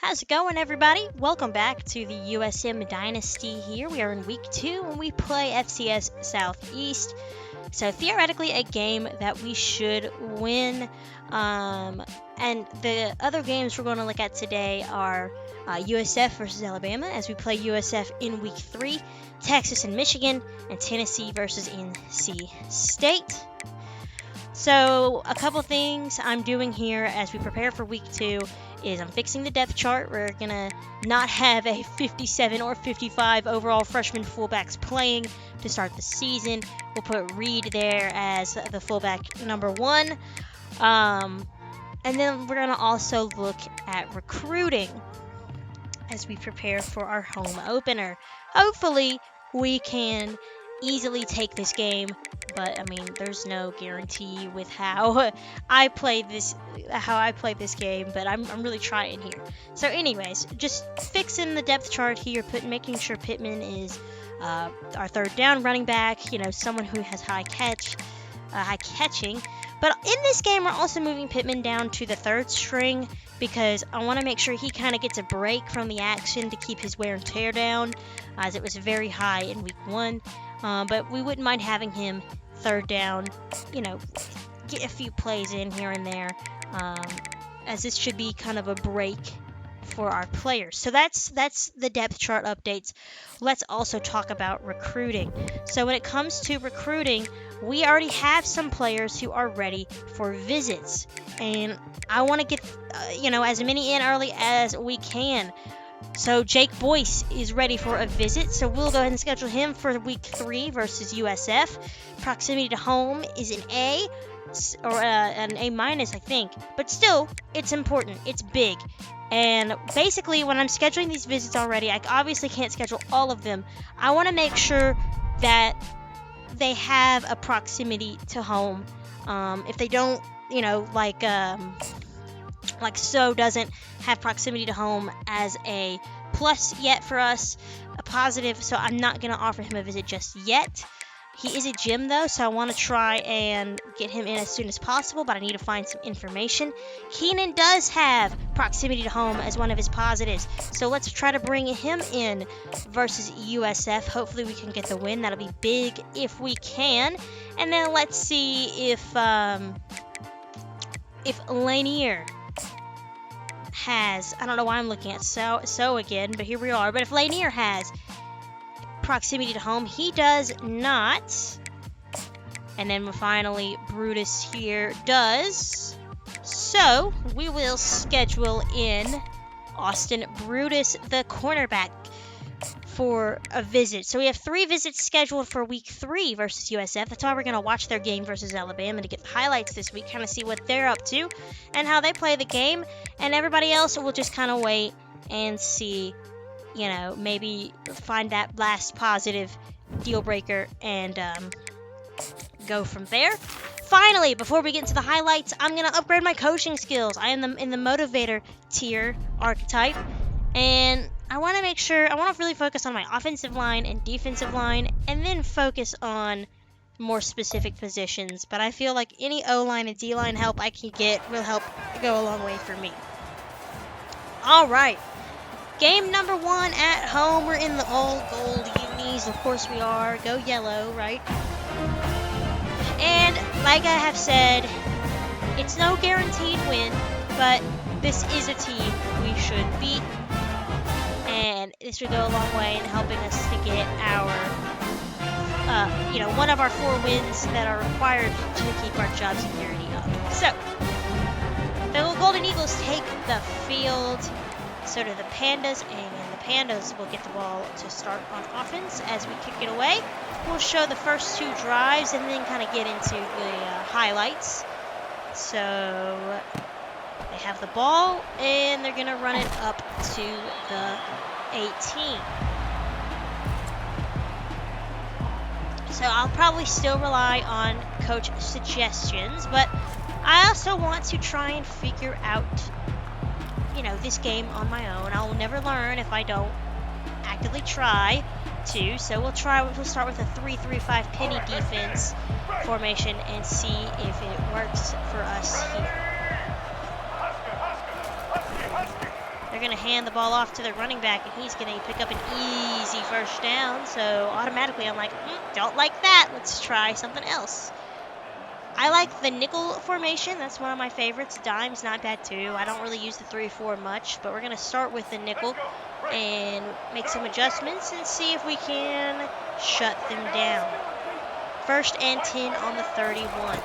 How's it going, everybody? Welcome back to the USM Dynasty here. We are in week 2 and we play FCS Southeast. So, theoretically, a game that we should win. And the other games we're going to look at today are USF versus Alabama as we play USF in week 3, Texas and Michigan, and Tennessee versus NC State. So, a couple things I'm doing here as we prepare for week 2 is I'm fixing the depth chart. We're going to not have a 57 or 55 overall freshman fullbacks playing to start the season. We'll put Reed there as the fullback number 1. And then we're going to also look at recruiting as we prepare for our home opener. Hopefully, we can easily take this game, but I mean, there's no guarantee with how I play this game, but I'm really trying here. So anyways, just fixing the depth chart here, making sure Pittman is our third down running back, someone who has high catching. But in this game, we're also moving Pittman down to the third string because I want to make sure he kind of gets a break from the action to keep his wear and tear down, as it was very high in week 1. But we wouldn't mind having him third down, get a few plays in here and there, as this should be kind of a break for our players. So that's the depth chart updates. Let's also talk about recruiting. So when it comes to recruiting, we already have some players who are ready for visits, and I want to get as many in early as we can. So Jake Boyce is ready for a visit, so we'll go ahead and schedule him for week 3 versus USF. Proximity to home is an A, or an A minus, I think. But still, it's important. It's big. And basically, when I'm scheduling these visits already, I obviously can't schedule all of them. I want to make sure that they have a proximity to home. If they don't, like So doesn't have proximity to home as a plus yet for us, a positive, so I'm not going to offer him a visit just yet. He is a gym though, so I want to try and get him in as soon as possible, but I need to find some information. Keenan does have proximity to home as one of his positives, so let's try to bring him in versus USF. Hopefully we can get the win. That'll be big if we can. And then let's see if Lanier has, I don't know why I'm looking at so again, but here we are. But if Lanier has proximity to home, he does not. And then finally, Brutus here does. So we will schedule in Austin Brutus, the cornerback, for a visit. So we have 3 visits scheduled for week 3 versus USF. That's why we're going to watch their game versus Alabama to get the highlights this week, kind of see what they're up to and how they play the game. And everybody else will just kind of wait and see, maybe find that last positive deal breaker and go from there. Finally, before we get into the highlights, I'm going to upgrade my coaching skills. I am in the motivator tier archetype, and I want to really focus on my offensive line and defensive line, and then focus on more specific positions. But I feel like any O-line and D-line help I can get will help go a long way for me. All right. Game number 1 at home. We're in the all-gold unis. Of course we are. Go yellow, right? And like I have said, it's no guaranteed win, but this is a team we should beat. And this would go a long way in helping us to get our, one of our 4 wins that are required to keep our job security up. So, the Golden Eagles take the field. So do the Pandas, and the Pandas will get the ball to start on offense as we kick it away. We'll show the first 2 drives and then kind of get into the highlights. So they have the ball, and they're going to run it up to the 18. So I'll probably still rely on coach suggestions, but I also want to try and figure out, this game on my own. I will never learn if I don't actively try to. So we'll start with a 3-3-5 penny defense formation and see if it works for us here. they're going to hand the ball off to their running back, and he's going to pick up an easy first down. So automatically I'm like, don't like that. Let's try something else. I like the nickel formation. That's one of my favorites. Dime's not bad too. I don't really use the 3-4 much, but we're going to start with the nickel and make some adjustments and see if we can shut them down. 1st and 10 on the 31.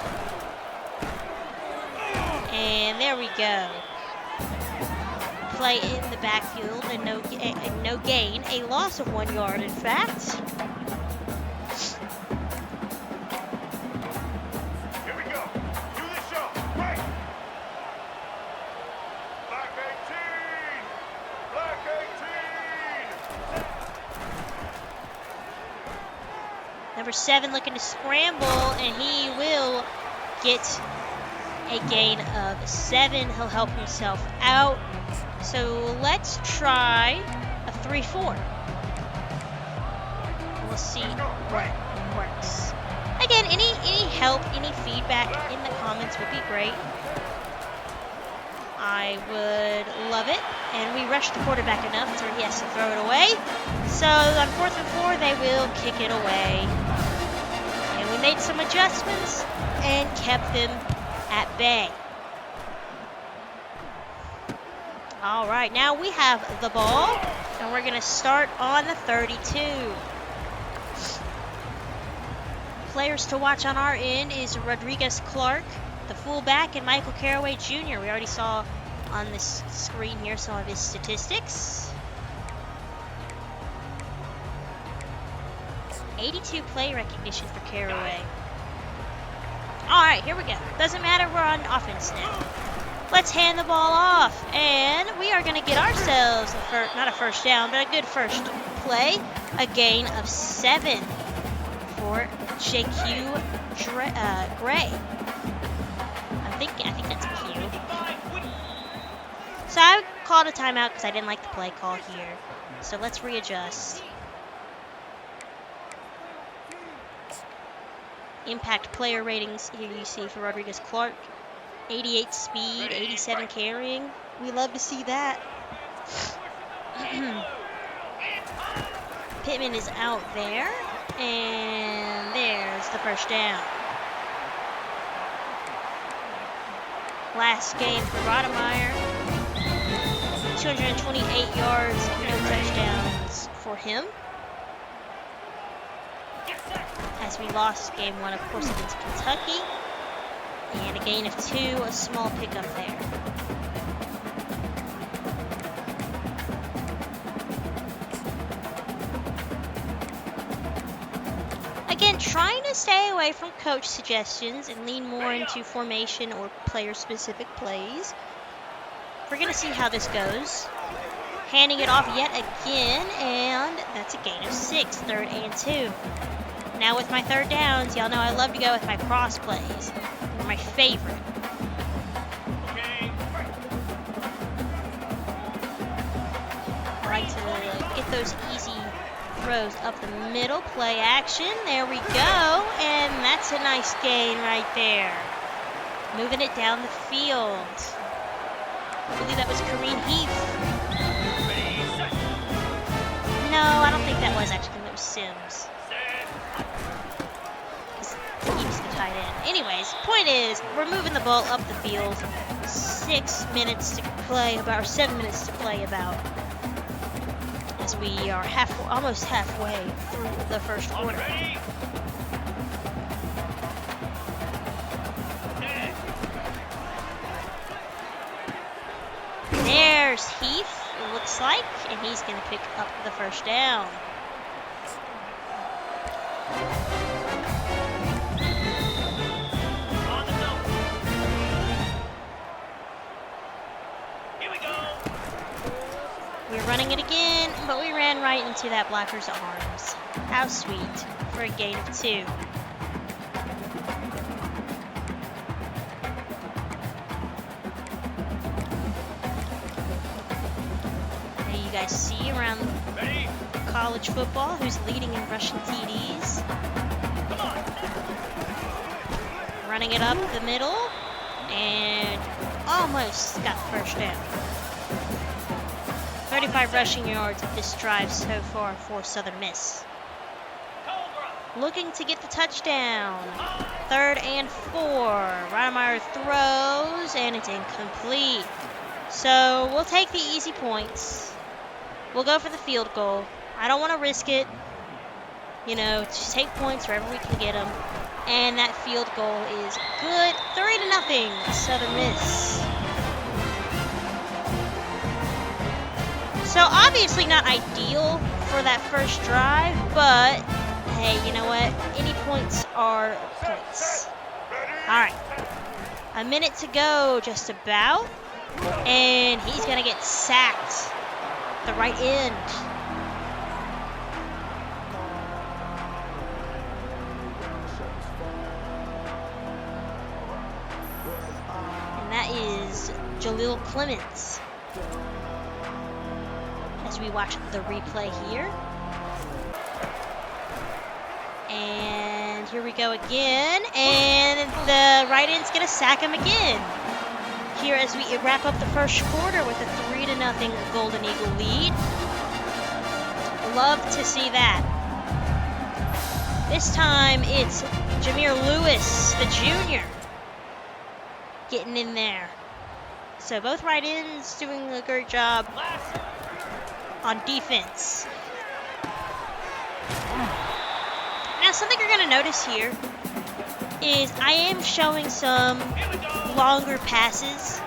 And there we go. Play in the backfield and no gain. A loss of 1 yard, in fact. Here we go. Do the show. Right. Black 18. Black 18. Number 7 looking to scramble, and he will get a gain of 7. He'll help himself out. So let's try a 3-4. We'll see what works. Again, any help, any feedback in the comments would be great. I would love it. And we rushed the quarterback enough so he has to throw it away. So on 4th and 4, they will kick it away. And we made some adjustments and kept them at bay. All right, now we have the ball, and we're going to start on the 32. Players to watch on our end is Rodriguez Clark, the fullback, and Michael Caraway Jr. We already saw on this screen here some of his statistics. 82 play recognition for Caraway. All right, here we go. Doesn't matter, we're on offense now. Let's hand the ball off, and we are going to get ourselves, not a first down, but a good first play. A gain of 7 for JQ Gray. I think that's Q. So I called a timeout because I didn't like the play call here. So let's readjust. Impact player ratings here you see for Rodriguez Clark. 88 speed, 87 carrying. We love to see that. Pittman is out there. And there's the first down. Last game for Rodemeyer. 228 yards, no touchdowns for him. As we lost game 1, of course, against Kentucky. And a gain of 2, a small pickup there. Again, trying to stay away from coach suggestions and lean more into formation or player-specific plays. We're going to see how this goes. Handing it off yet again, and that's a gain of 6, 3rd and 2. Now with my 3rd downs, y'all know I love to go with my cross plays. They're my favorite. I like to get those easy throws up the middle. Play action. There we go. And that's a nice gain right there. Moving it down the field. I believe that was Kareem Heath. No, I don't think that was actually. That was Sims. He's the tight end. Anyways, point is, we're moving the ball up the field. 6 minutes to play about, or 7 minutes to play about. As we are almost halfway through the first quarter. There's Heath, it looks like, and he's going to pick up the first down. We're running it again, but we ran right into that blocker's arms. How sweet for a gain of 2. There you guys see around college football who's leading in rushing TDs. Running it up the middle and almost got the first down. 25 rushing yards of this drive so far for Southern Miss. Looking to get the touchdown. 3rd and 4. Rydermeyer throws, and it's incomplete. So we'll take the easy points. We'll go for the field goal. I don't want to risk it. You know, just take points wherever we can get them. And that field goal is good. 3-0, Southern Miss. So obviously not ideal for that first drive, but hey, you know what? Any points are points. All right, a minute to go, just about, and he's gonna get sacked. The right end. And that is Jaleel Clements. As we watch the replay here. And here we go again. And the right end's going to sack him again. Here as we wrap up the first quarter with a 3-0 Golden Eagle lead. Love to see that. This time it's Jameer Lewis, the junior, getting in there. So both right ends doing a great job on defense. Now something you're going to notice here is I am showing some longer passes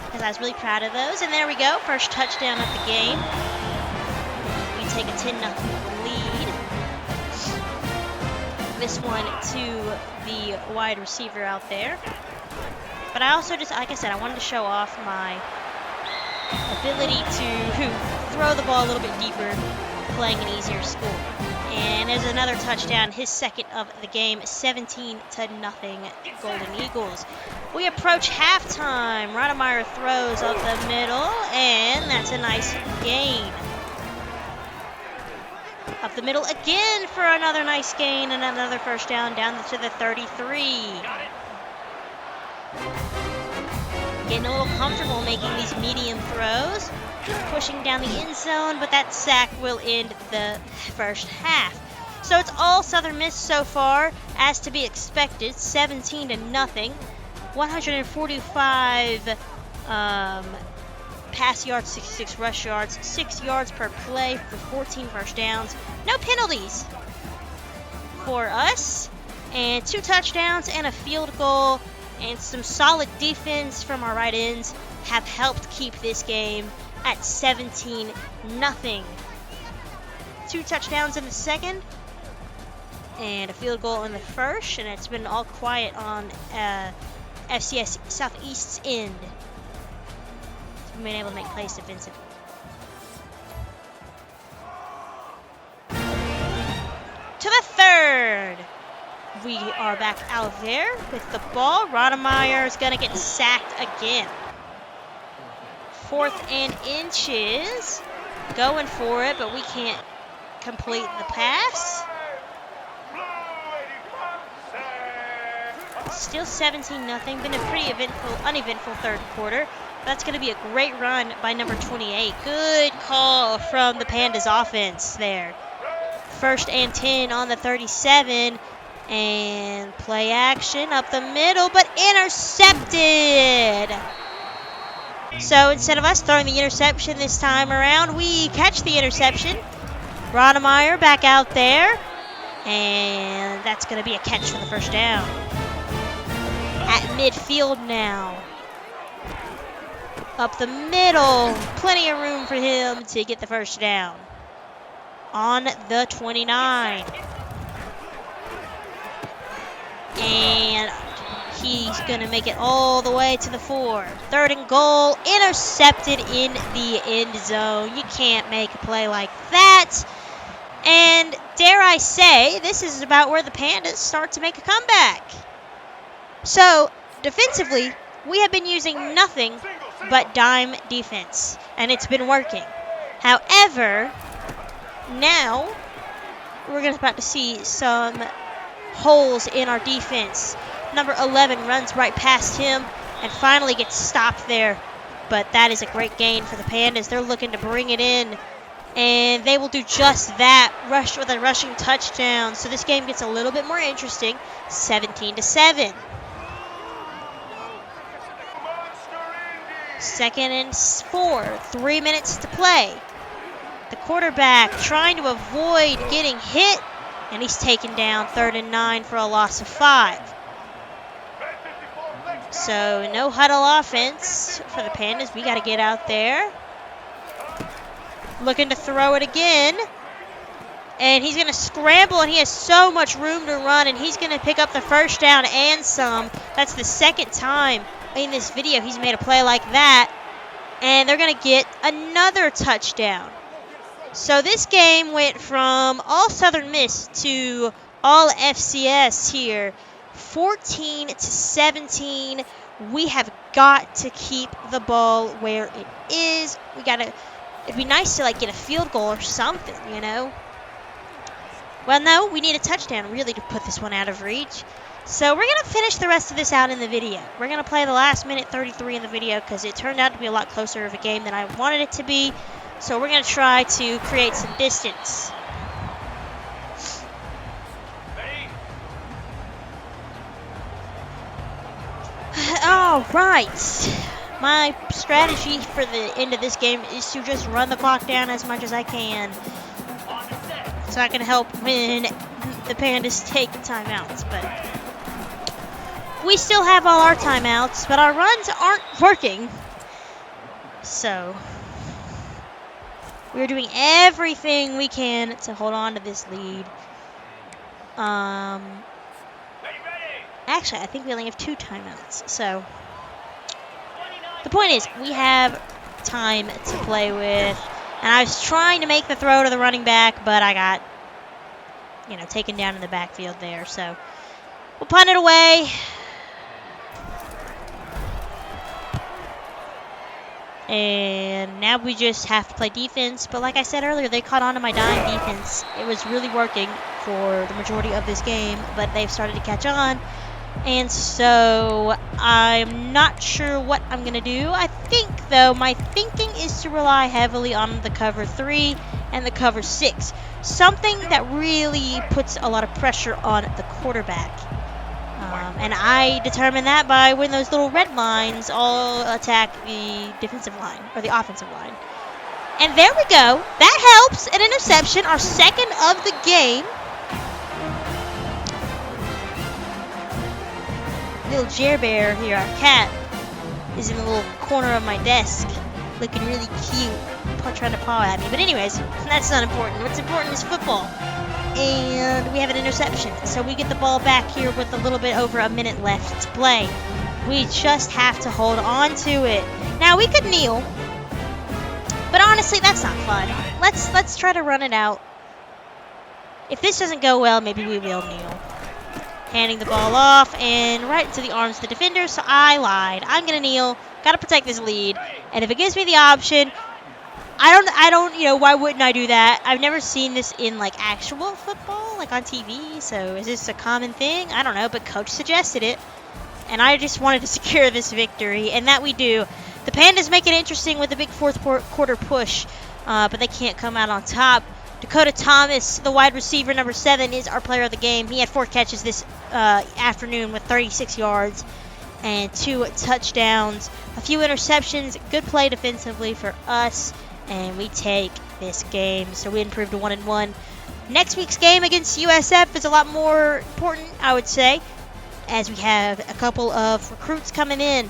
because I was really proud of those. And there we go, first touchdown of the game. We take a 10-0 lead. This one to the wide receiver out there. But I also just, like I said, I wanted to show off my ability to throw the ball a little bit deeper, playing an easier school. And there's another touchdown, his second of the game, 17-0 Golden Eagles. We approach halftime. Rydermeyer throws up the middle, and that's a nice gain. Up the middle again for another nice gain and another first down to the 33. Getting a little comfortable making these medium throws, pushing down the end zone, but that sack will end the first half. So it's all Southern Miss so far, as to be expected, 17-0, 145 pass yards, 66 rush yards, 6 yards per play for 14 first downs, no penalties for us, and 2 touchdowns and a field goal. And some solid defense from our right ends have helped keep this game at 17-0. 2 touchdowns in the second and a field goal in the first, and it's been all quiet on FCS Southeast's end. So we've been able to make plays defensively. To the third. We are back out there with the ball. Rydermeyer is going to get sacked again. 4th and inches. Going for it, but we can't complete the pass. Still 17-0. Been a pretty uneventful third quarter. That's going to be a great run by number 28. Good call from the Pandas offense there. 1st and 10 on the 37. And play action up the middle, but intercepted. So instead of us throwing the interception this time around, we catch the interception. Rydermeyer back out there. And that's going to be a catch for the first down. At midfield now. Up the middle. Plenty of room for him to get the first down. On the 29. And he's going to make it all the way to the 4. 3rd and goal, intercepted in the end zone. You can't make a play like that. And dare I say, this is about where the Pandas start to make a comeback. So, defensively, we have been using nothing but dime defense, and it's been working. However, now we're about to see some holes in our defense. Number 11 runs right past him and finally gets stopped there but that is a great gain for the Pandas. They're looking to bring it in, and they will do just that, rush with a rushing touchdown. So this game gets a little bit more interesting, 17-7. Second and 4, 3 minutes to play. The quarterback trying to avoid getting hit, and he's taken down 3rd and 9 for a loss of 5. So no huddle offense for the Pandas. We got to get out there. Looking to throw it again. And he's going to scramble, and he has so much room to run, and he's going to pick up the first down and some. That's the second time in this video he's made a play like that. And they're going to get another touchdown. So this game went from all Southern Miss to all FCS here. 14-17. We have got to keep the ball where it is. It'd be nice to get a field goal or something, you know. Well, no, we need a touchdown really to put this one out of reach. So we're going to finish the rest of this out in the video. We're going to play the last minute 33 in the video because it turned out to be a lot closer of a game than I wanted it to be. So we're going to try to create some distance. All right. My strategy for the end of this game is to just run the clock down as much as I can, so I can help when the Pandas take timeouts. But we still have all our timeouts, but our runs aren't working. So we're doing everything we can to hold on to this lead. Actually, I think we only have 2 timeouts. So the point is, we have time to play with. And I was trying to make the throw to the running back, but I got, taken down in the backfield there. So we'll punt it away. And now we just have to play defense. But like I said earlier, they caught on to my dime defense. It was really working for the majority of this game, but they've started to catch on. And so I'm not sure what I'm going to do. I think, though, my thinking is to rely heavily on the cover 3 and the cover 6. Something that really puts a lot of pressure on the quarterback. And I determine that by when those little red lines all attack the defensive line, or the offensive line. And there we go. That helps. An interception, our second of the game. Little Jer Bear here, our cat, is in the little corner of my desk, looking really cute, trying to paw at me. But anyways, that's not important. What's important is football. And we have an interception. So we get the ball back here with a little bit over a minute left to play. We just have to hold on to it. Now, we could kneel, but honestly, that's not fun. Let's try to run it out. If this doesn't go well, maybe we will kneel. Handing the ball off and right into the arms of the defender, so I lied. I'm going to kneel. Got to protect this lead. And if it gives me the option, I don't, why wouldn't I do that? I've never seen this in, actual football, on TV, so is this a common thing? I don't know, but Coach suggested it. And I just wanted to secure this victory, and that we do. The Pandas make it interesting with a big fourth quarter push, but they can't come out on top. Dakota Thomas, the wide receiver, number 7, is our player of the game. He had 4 catches this afternoon with 36 yards and 2 touchdowns. A few interceptions. Good play defensively for us, and we take this game. So we improved to 1-1. Next week's game against USF is a lot more important, I would say, as we have a couple of recruits coming in.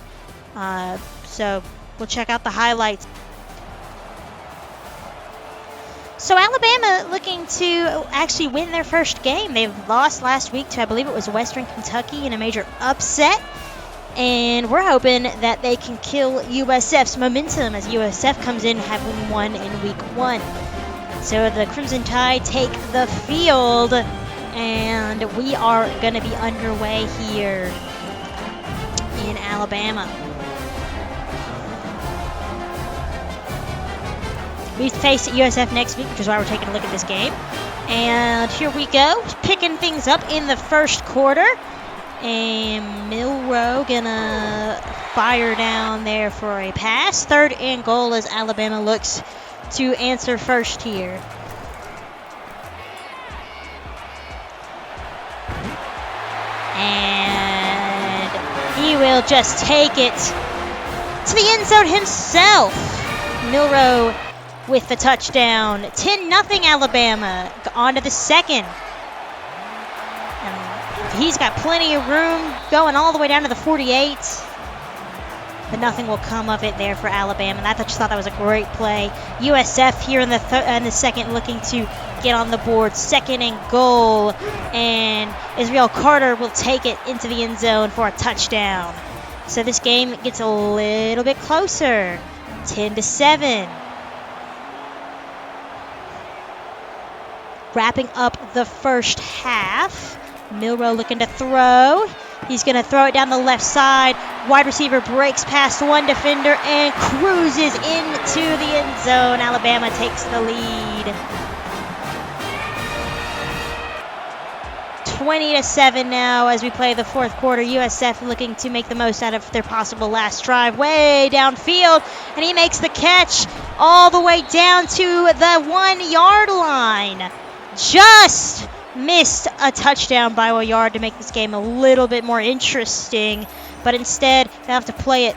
So we'll check out the highlights. So Alabama looking to actually win their first game. They've lost last week to, I believe it was Western Kentucky, in a major upset. And we're hoping that they can kill USF's momentum as USF comes in having won in week 1. So the Crimson Tide take the field, and we are going to be underway here in Alabama. We face USF next week, which is why we're taking a look at this game. And here we go, picking things up in the first quarter. And Milroe gonna fire down there for a pass. 3rd and goal as Alabama looks to answer first here. And he will just take it to the end zone himself. Milroe with the touchdown. 10-0 Alabama. On to the second. He's got plenty of room going all the way down to the 48. But nothing will come of it there for Alabama. And I just thought that was a great play. USF here in the second looking to get on the board. 2nd and goal. And Israel Carter will take it into the end zone for a touchdown. So this game gets a little bit closer. 10-7. Wrapping up the first half. Milroe looking to throw. He's going to throw it down the left side. Wide receiver breaks past one defender and cruises into the end zone. Alabama takes the lead. 20-7 now as we play the 4th quarter. USF looking to make the most out of their possible last drive. Way downfield, and he makes the catch all the way down to the 1-yard line. Just missed a touchdown by a yard to make this game a little bit more interesting, but instead they have to play it.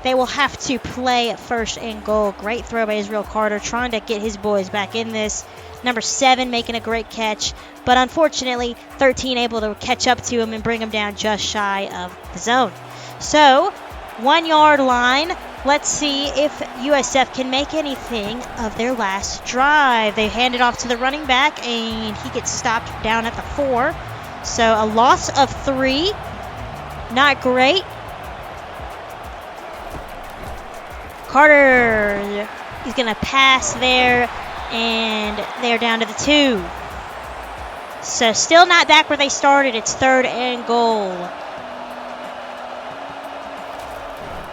They will have to play 1st and goal. Great throw by Israel Carter, trying to get his boys back in this. Number 7 making a great catch, but unfortunately 13 able to catch up to him and bring him down just shy of the zone. So 1-yard line. Let's see if USF can make anything of their last drive. They hand it off to the running back, and he gets stopped down at the 4. So a loss of 3. Not great. Carter is going to pass there, and they're down to the 2. So still not back where they started. It's 3rd and goal.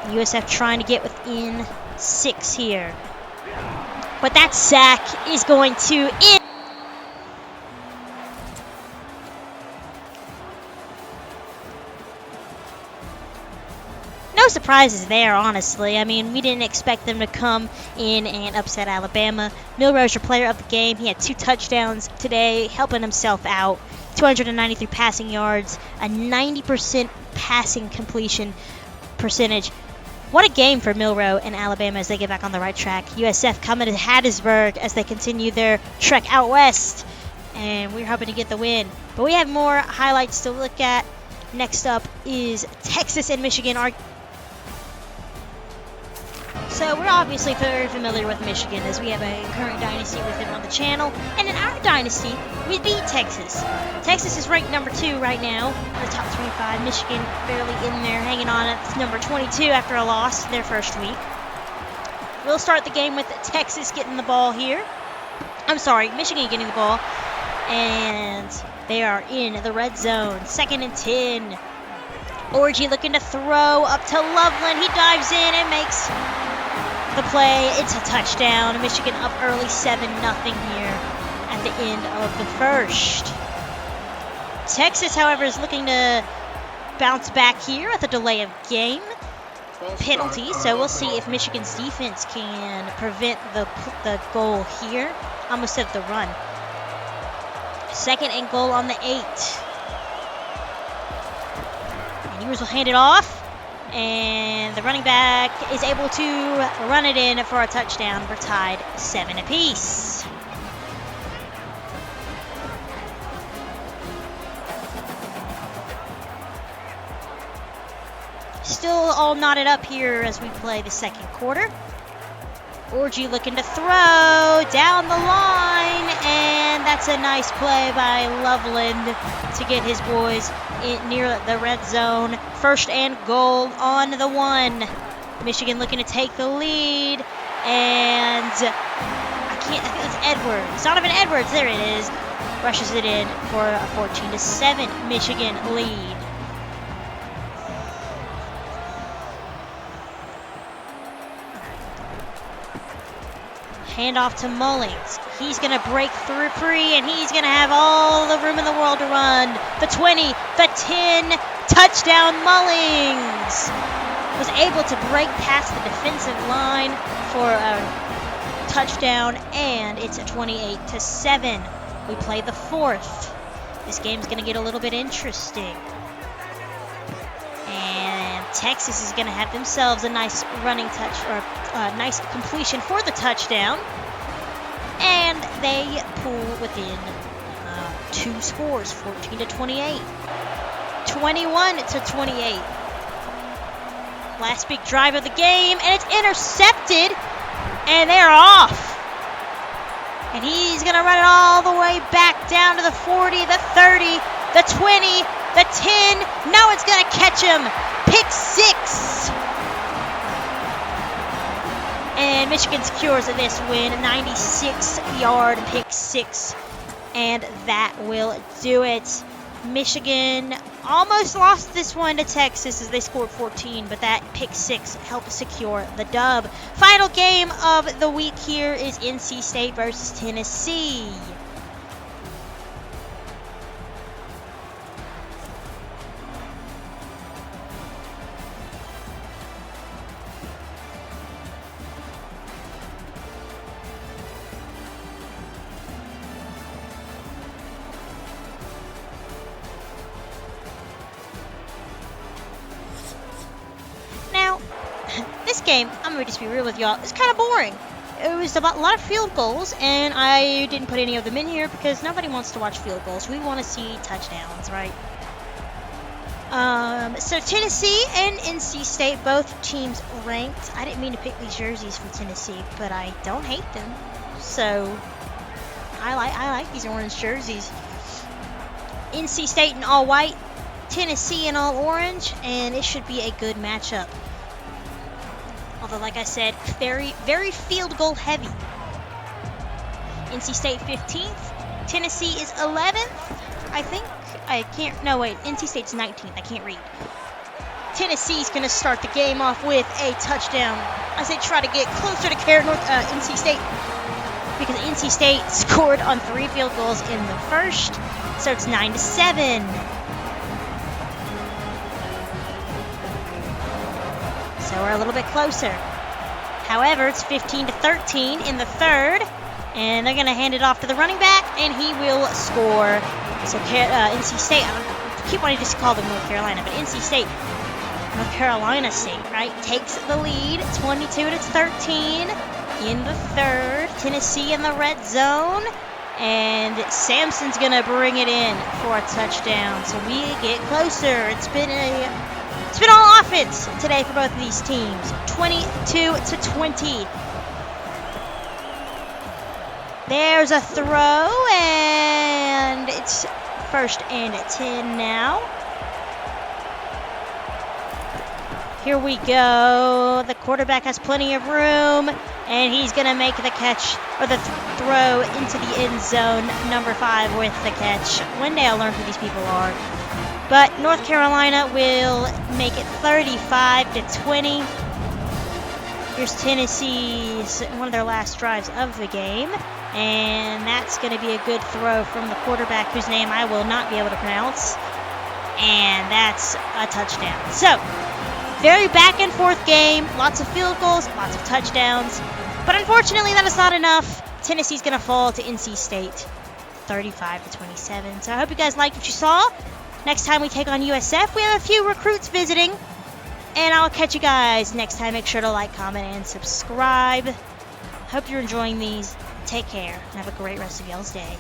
USF trying to get within 6 here. But that sack is going to end. No surprises there, honestly. I mean, we didn't expect them to come in and upset Alabama. Milroe's your player of the game. He had 2 touchdowns today, helping himself out. 293 passing yards, a 90% passing completion percentage. What a game for Milroe and Alabama as they get back on the right track. USF coming to Hattiesburg as they continue their trek out west. And we're hoping to get the win. But we have more highlights to look at. Next up is Texas and Michigan. So we're obviously very familiar with Michigan as we have a current dynasty with them on the channel. And in our dynasty, we beat Texas. Texas is ranked number 2 right now in the top 25. Michigan barely in there, hanging on at number 22 after a loss their first week. We'll start the game with Texas getting the ball here. I'm sorry, Michigan getting the ball. And they are in the red zone. 2nd and 10. Orgy looking to throw up to Loveland. He dives in and makes the play. It's a touchdown. Michigan up early 7-0 here at the end of the first. Texas, however, is looking to bounce back here at the delay of game penalty. So we'll see if Michigan's defense can prevent the goal here. Almost said the run. 2nd and goal on the 8. And Ewers will hand it off. And the running back is able to run it in for a touchdown. We're tied 7 apiece. Still all knotted up here as we play the 2nd quarter. Orgy looking to throw down the line, and that's a nice play by Loveland to get his boys near the red zone. 1st and goal on the 1. Michigan looking to take the lead, and I think it's Edwards. Donovan Edwards, there it is. Rushes it in for a 14-7 Michigan lead. Handoff to Mullings. He's going to break through free, and he's going to have all the room in the world to run. The 20, the 10, touchdown Mullings. Was able to break past the defensive line for a touchdown, and it's a 28-7. We play the fourth. This game's going to get a little bit interesting. And Texas is going to have themselves a nice running touch, or a nice completion for the touchdown. And they pull within 2 scores, 14-28. 21-28. Last big drive of the game, and it's intercepted, and they're off. And he's going to run it all the way back down to the 40, the 30, the 20, the 10. No, it's going to catch him. Pick 6. And Michigan secures this win, 96-yard pick 6. And that will do it. Michigan almost lost this one to Texas as they scored 14, but that pick 6 helped secure the dub. Final game of the week here is NC State versus Tennessee. This game, I'm going to just be real with y'all, it's kind of boring. It was about a lot of field goals, and I didn't put any of them in here because nobody wants to watch field goals. We want to see touchdowns, right? So Tennessee and NC State, both teams ranked. I didn't mean to pick these jerseys for Tennessee, but I don't hate them. So I like these orange jerseys. NC State in all white, Tennessee in all orange, and it should be a good matchup. Although, like I said, very, very field goal heavy. NC State 15th. Tennessee is 11th, I think. NC State's 19th. I can't read. Tennessee's going to start the game off with a touchdown. I say try to get closer to NC State, because NC State scored on 3 field goals in the first, so it's 9-7. So we're a little bit closer. However, it's 15-13 in the third, and they're going to hand it off to the running back, and he will score. So NC State, I keep wanting to just call them North Carolina, but NC State, North Carolina State, right, takes the lead, 22-13 in the third. Tennessee in the red zone, and Sampson's going to bring it in for a touchdown. So we get closer. It's been all offense today for both of these teams. 22-20. There's a throw, and it's 1st and 10 now. Here we go. The quarterback has plenty of room, and he's going to make the catch, or the throw into the end zone. Number 5 with the catch. One day I'll learn who these people are. But North Carolina will make it 35-20. Here's Tennessee's one of their last drives of the game. And that's going to be a good throw from the quarterback, whose name I will not be able to pronounce. And that's a touchdown. So, very back and forth game. Lots of field goals, lots of touchdowns. But unfortunately, that is not enough. Tennessee's going to fall to NC State 35-27. So I hope you guys liked what you saw. Next time we take on USF, we have a few recruits visiting. And I'll catch you guys next time. Make sure to like, comment, and subscribe. Hope you're enjoying these. Take care, and have a great rest of y'all's day.